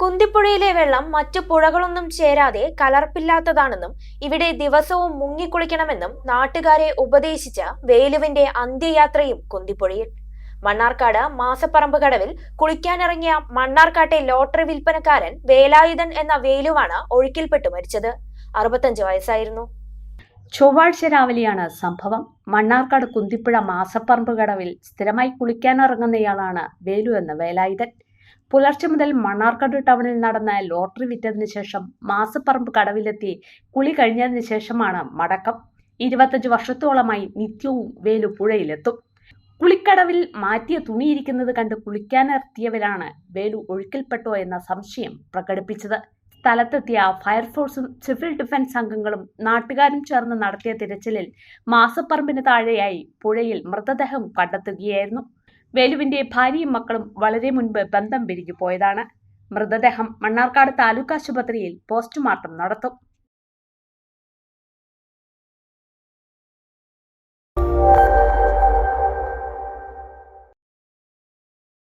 കുന്തിപ്പുഴയിലെ വെള്ളം മറ്റു പുഴകളൊന്നും ചേരാതെ കലർപ്പില്ലാത്തതാണെന്നും ഇവിടെ ദിവസവും മുങ്ങിക്കുളിക്കണമെന്നും നാട്ടുകാരെ ഉപദേശിച്ച വേലുവിന്റെ അന്ത്യയാത്രയും കുന്തിപ്പുഴയിൽ. മണ്ണാർക്കാട് മാസപ്പറമ്പ് കടവിൽ കുളിക്കാനിറങ്ങിയ മണ്ണാർക്കാട്ടെ ലോട്ടറി വിൽപ്പനക്കാരൻ വേലായുധൻ എന്ന വേലുവാണ് ഒഴുക്കിൽപ്പെട്ടു മരിച്ചത്. 65 വയസ്സായിരുന്നു. ചൊവ്വാഴ്ച രാവിലെയാണ് സംഭവം. മണ്ണാർക്കാട് കുന്തിപ്പുഴ മാസപ്പറമ്പ് കടവിൽ സ്ഥിരമായി കുളിക്കാനിറങ്ങുന്നയാളാണ് വേലു എന്ന വേലായുധൻ. പുലർച്ചെ മുതൽ മണ്ണാർക്കാട് ടൗണിൽ നടന്ന ലോട്ടറി വിറ്റതിന് ശേഷം മാസപ്പറമ്പ് കടവിലെത്തി കുളി കഴിഞ്ഞതിന് ശേഷമാണ് മടക്കം. 25 വർഷത്തോളമായി നിത്യവും വേലു പുഴയിലെത്തും. കുളിക്കടവിൽ മാറ്റിയ തുണിയിരിക്കുന്നത് കണ്ട് കുളിക്കാനെത്തിയവരാണ് വേലു ഒഴുക്കിൽപ്പെട്ടോ എന്ന സംശയം പ്രകടിപ്പിച്ചത്. സ്ഥലത്തെത്തിയ ഫയർഫോഴ്സും സിവിൽ ഡിഫൻസ് അംഗങ്ങളും നാട്ടുകാരും ചേർന്ന് നടത്തിയ തിരച്ചിലിൽ മാസപ്പറമ്പിന് താഴെയായി പുഴയിൽ മൃതദേഹം കണ്ടെത്തുകയായിരുന്നു. വേലുവിന്റെ ഭാര്യയും മക്കളും വളരെ മുൻപ് ബന്ധം പിരിഞ്ഞു പോയതാണ്. മൃതദേഹം മണ്ണാർക്കാട് താലൂക്ക് ആശുപത്രിയിൽ പോസ്റ്റ്മോർട്ടം നടത്തും.